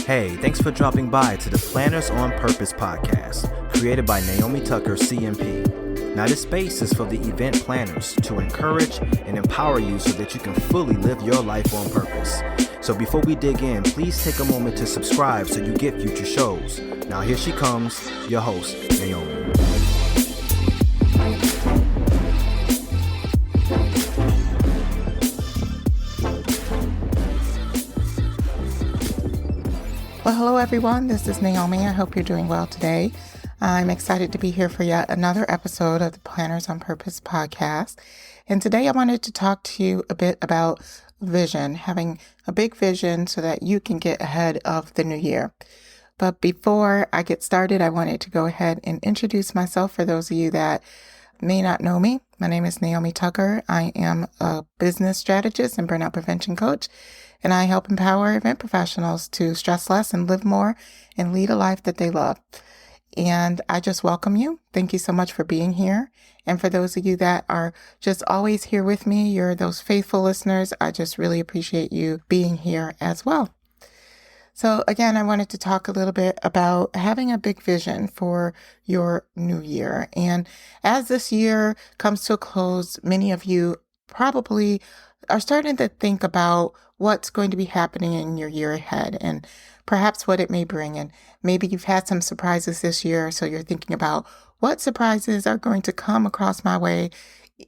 Hey, thanks for dropping by to the Planners on Purpose podcast, created by Naomi Tucker, CMP. Now, this space is for the event planners to encourage and empower you so that you can fully live your life on purpose. So before we dig in, please take a moment to subscribe so you get future shows. Now, here she comes, your host, Naomi. Well, hello everyone. This is Naomi. I hope you're doing well today. I'm excited to be here for yet another episode of the Planners on Purpose podcast. And today I wanted to talk to you a bit about vision, having a big vision so that you can get ahead of the new year. But before I get started, I wanted to go ahead and introduce myself for those of you that may not know me. My name is Naomi Tucker. I am a business strategist and burnout prevention coach, and I help empower event professionals to stress less and live more and lead a life that they love. And I just welcome you. Thank you so much for being here. And for those of you that are just always here with me, you're those faithful listeners. I just really appreciate you being here as well. So again, I wanted to talk a little bit about having a big vision for your new year. And as this year comes to a close, many of you probably are starting to think about what's going to be happening in your year ahead and perhaps what it may bring. And maybe you've had some surprises this year, so you're thinking about what surprises are going to come across my way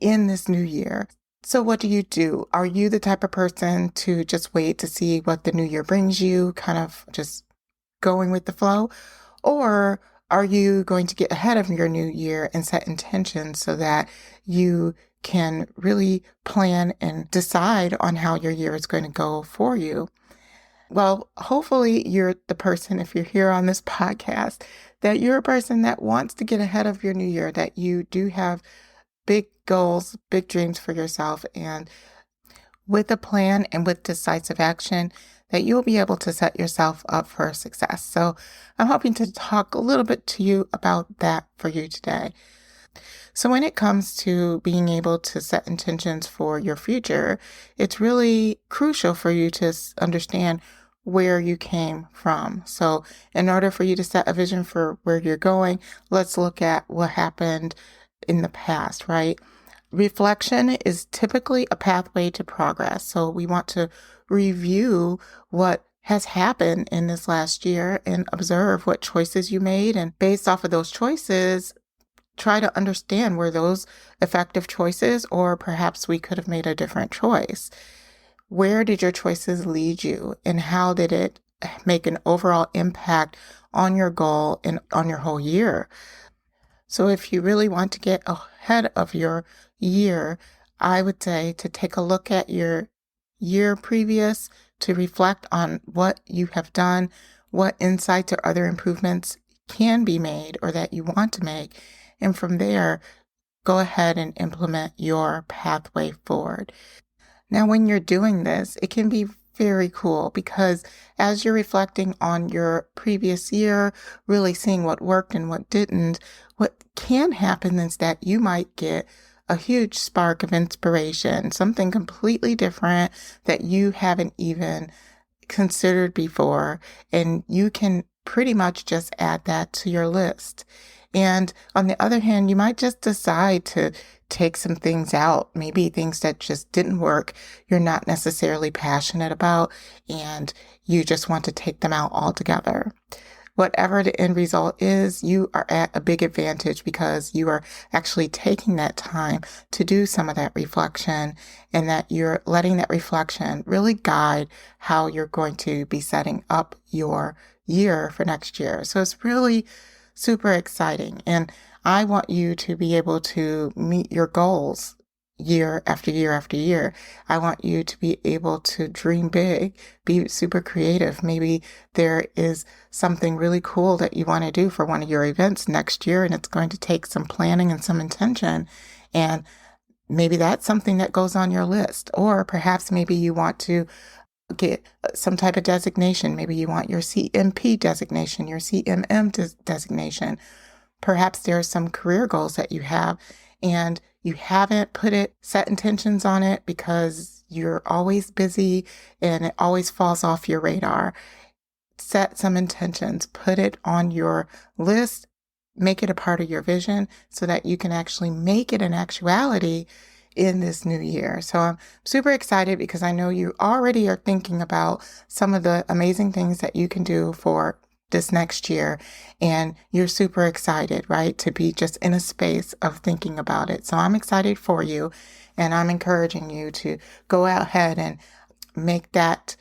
in this new year. So what do? Are you the type of person to just wait to see what the new year brings you, kind of just going with the flow? Or are you going to get ahead of your new year and set intentions so that you can really plan and decide on how your year is going to go for you? Well, hopefully you're the person, if you're here on this podcast, that you're a person that wants to get ahead of your new year, that you do have big goals, big dreams for yourself, and with a plan and with decisive action, that you'll be able to set yourself up for success. So I'm hoping to talk a little bit to you about that for you today. So when it comes to being able to set intentions for your future, it's really crucial for you to understand where you came from. So in order for you to set a vision for where you're going, let's look at what happened in the past, right? Reflection is typically a pathway to progress. So we want to review what has happened in this last year and observe what choices you made. And based off of those choices, try to understand were those effective choices, or perhaps we could have made a different choice. Where did your choices lead you, and how did it make an overall impact on your goal and on your whole year? So if you really want to get ahead of your year, I would say to take a look at your year previous, to reflect on what you have done, what insights or other improvements can be made or that you want to make. And from there, go ahead and implement your pathway forward. Now, when you're doing this, it can be very cool because as you're reflecting on your previous year, really seeing what worked and what didn't, what can happen is that you might get a huge spark of inspiration, something completely different that you haven't even considered before, and you can pretty much just add that to your list. And on the other hand, you might just decide to take some things out, maybe things that just didn't work, you're not necessarily passionate about, and you just want to take them out altogether. Whatever the end result is, you are at a big advantage because you are actually taking that time to do some of that reflection, and that you're letting that reflection really guide how you're going to be setting up your year for next year. So it's really super exciting. And I want you to be able to meet your goals year after year after year. I want you to be able to dream big, be super creative. Maybe there is something really cool that you want to do for one of your events next year, and it's going to take some planning and some intention. And maybe that's something that goes on your list. Or perhaps maybe you want to get some type of designation. Maybe you want your CMP designation, your CMM designation. Perhaps there are some career goals that you have and you haven't set intentions on it because you're always busy and it always falls off your radar. Set some intentions, put it on your list, make it a part of your vision so that you can actually make it an actuality in this new year. So I'm super excited because I know you already are thinking about some of the amazing things that you can do for this next year. And you're super excited, right? To be just in a space of thinking about it. So I'm excited for you. And I'm encouraging you to go ahead and make that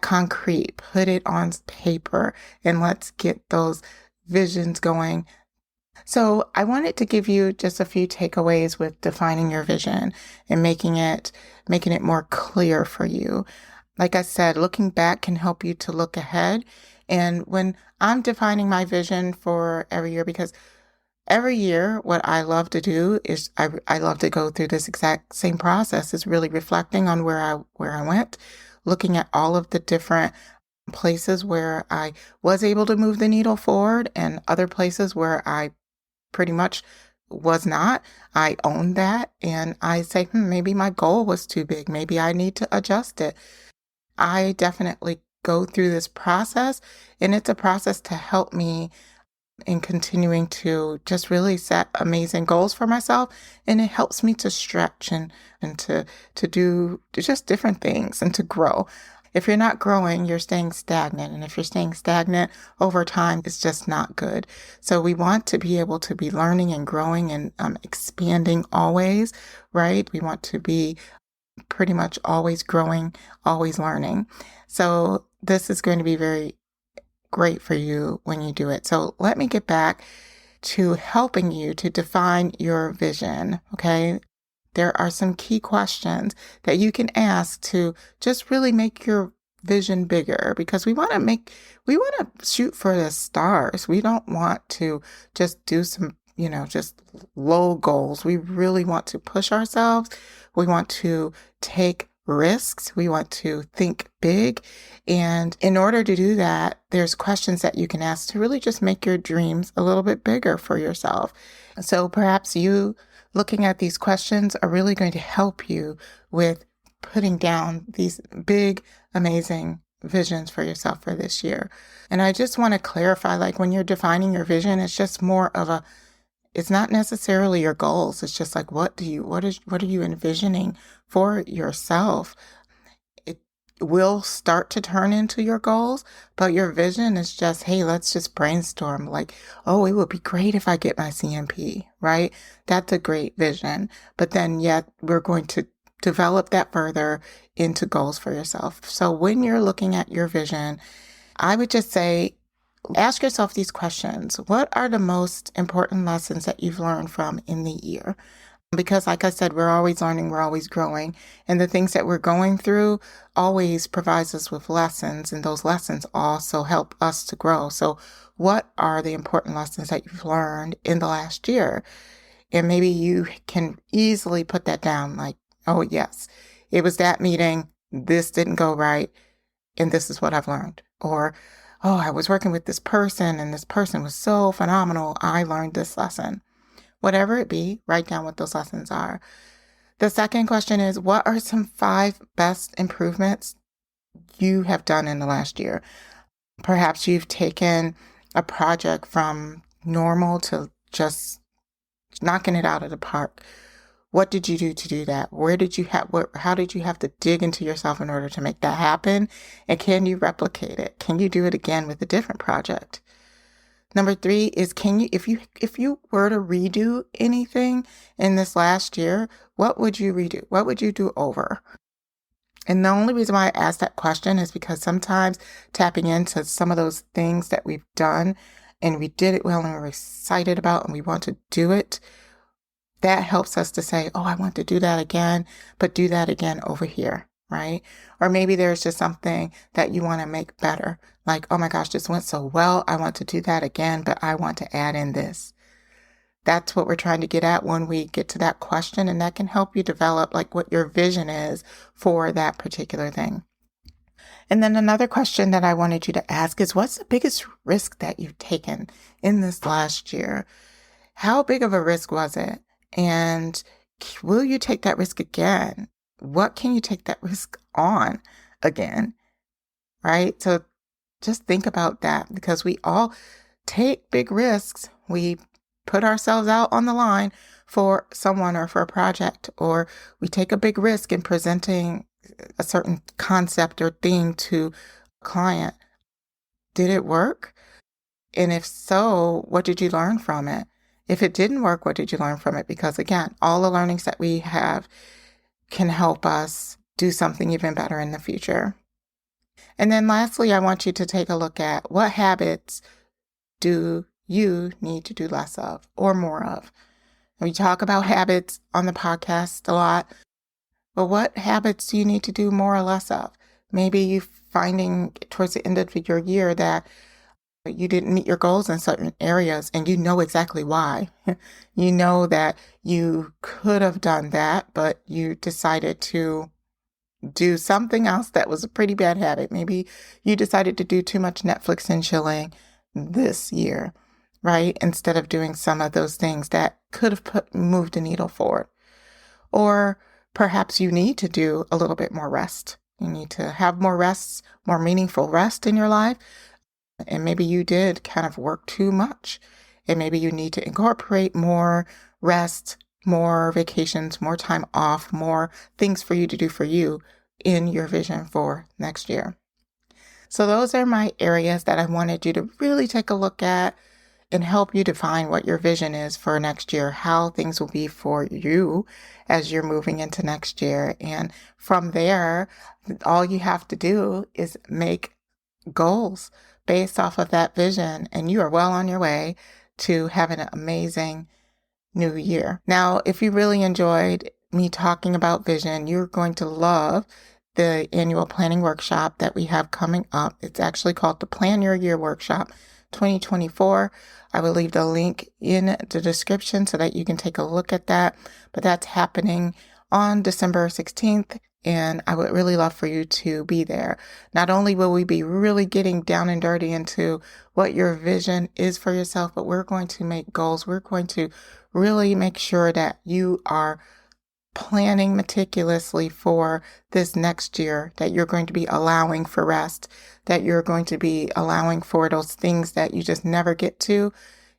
concrete, put it on paper, and let's get those visions going. So I wanted to give you just a few takeaways with defining your vision and making it more clear for you. Like I said, looking back can help you to look ahead. And when I'm defining my vision for every year, because every year, what I love to do is I love to go through this exact same process, is really reflecting on where I went, looking at all of the different places where I was able to move the needle forward and other places where I pretty much was not. I own that and I say, maybe my goal was too big. Maybe I need to adjust it. I definitely go through this process, and it's a process to help me in continuing to just really set amazing goals for myself. And it helps me to stretch and to do just different things and to grow. If you're not growing, you're staying stagnant. And if you're staying stagnant over time, it's just not good. So we want to be able to be learning and growing and expanding always, right? We want to be pretty much always growing, always learning. So this is going to be very great for you when you do it. So let me get back to helping you to define your vision. Okay. There are some key questions that you can ask to just really make your vision bigger, because we want to shoot for the stars. We don't want to just do some, just low goals. We really want to push ourselves. We want to take risks. We want to think big. And in order to do that, there's questions that you can ask to really just make your dreams a little bit bigger for yourself. So perhaps you looking at these questions are really going to help you with putting down these big, amazing visions for yourself for this year. And I just want to clarify, like when you're defining your vision, it's just more of it's not necessarily your goals. It's just like, what are you envisioning for yourself? It will start to turn into your goals, but your vision is just, hey, let's just brainstorm. Like, oh, it would be great if I get my CMP, right? That's a great vision. But then yet we're going to develop that further into goals for yourself. So when you're looking at your vision, I would just say, ask yourself these questions. What are the most important lessons that you've learned from in the year? Because like I said, we're always learning, we're always growing. And the things that we're going through always provides us with lessons. And those lessons also help us to grow. So what are the important lessons that you've learned in the last year? And maybe you can easily put that down like, oh yes, it was that meeting. This didn't go right. And this is what I've learned. Or, oh, I was working with this person and this person was so phenomenal. I learned this lesson. Whatever it be, write down what those lessons are. The second question is, what are some 5 best improvements you have done in the last year? Perhaps you've taken a project from normal to just knocking it out of the park. What did you do to do that? How did you have to dig into yourself in order to make that happen? And can you replicate it? Can you do it again with a different project? Number 3 is, if you were to redo anything in this last year, what would you redo? What would you do over? And the only reason why I ask that question is because sometimes tapping into some of those things that we've done and we did it well and we're excited about and we want to do it, that helps us to say, oh, I want to do that again, but do that again over here, right? Or maybe there's just something that you want to make better. Like, oh my gosh, this went so well. I want to do that again, but I want to add in this. That's what we're trying to get at when we get to that question. And that can help you develop like what your vision is for that particular thing. And then another question that I wanted you to ask is, what's the biggest risk that you've taken in this last year? How big of a risk was it? And will you take that risk again? What can you take that risk on again? Right? So just think about that, because we all take big risks. We put ourselves out on the line for someone or for a project, or we take a big risk in presenting a certain concept or theme to a client. Did it work? And if so, what did you learn from it? If it didn't work, what did you learn from it? Because again, all the learnings that we have can help us do something even better in the future. And then lastly, I want you to take a look at, what habits do you need to do less of or more of? We talk about habits on the podcast a lot, but what habits do you need to do more or less of? Maybe you finding towards the end of your year that you didn't meet your goals in certain areas, and you know exactly why. You know that you could have done that, but you decided to do something else that was a pretty bad habit. Maybe you decided to do too much Netflix and chilling this year, right? Instead of doing some of those things that could have moved the needle forward. Or perhaps you need to do a little bit more rest. You need to have more rests, more meaningful rest in your life. And maybe you did kind of work too much. And maybe you need to incorporate more rest, more vacations, more time off, more things for you to do for you in your vision for next year. So those are my areas that I wanted you to really take a look at and help you define what your vision is for next year, how things will be for you as you're moving into next year. And from there, all you have to do is make goals based off of that vision, and you are well on your way to having an amazing new year. Now, if you really enjoyed me talking about vision, you're going to love the annual planning workshop that we have coming up. It's actually called the Plan Your Year Workshop 2024. I will leave the link in the description so that you can take a look at that. But that's happening on December 16th. And I would really love for you to be there. Not only will we be really getting down and dirty into what your vision is for yourself, but we're going to make goals. We're going to really make sure that you are planning meticulously for this next year, that you're going to be allowing for rest, that you're going to be allowing for those things that you just never get to.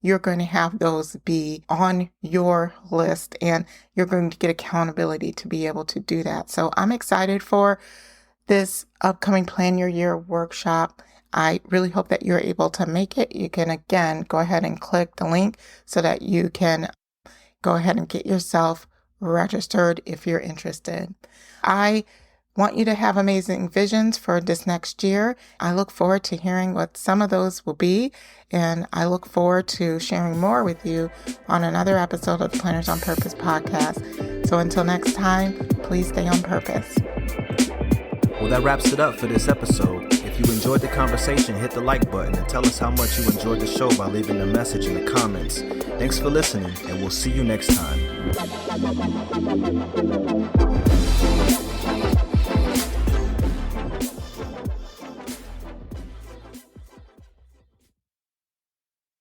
You're going to have those be on your list, and you're going to get accountability to be able to do that. So I'm excited for this upcoming Plan Your Year workshop. I really hope that you're able to make it. You can, again, go ahead and click the link so that you can go ahead and get yourself registered if you're interested. I want you to have amazing visions for this next year. I look forward to hearing what some of those will be, and I look forward to sharing more with you on another episode of the Planners on Purpose podcast. So until next time, please stay on purpose. Well, that wraps it up for this episode. If you enjoyed the conversation, hit the like button and tell us how much you enjoyed the show by leaving a message in the comments. Thanks for listening, and we'll see you next time.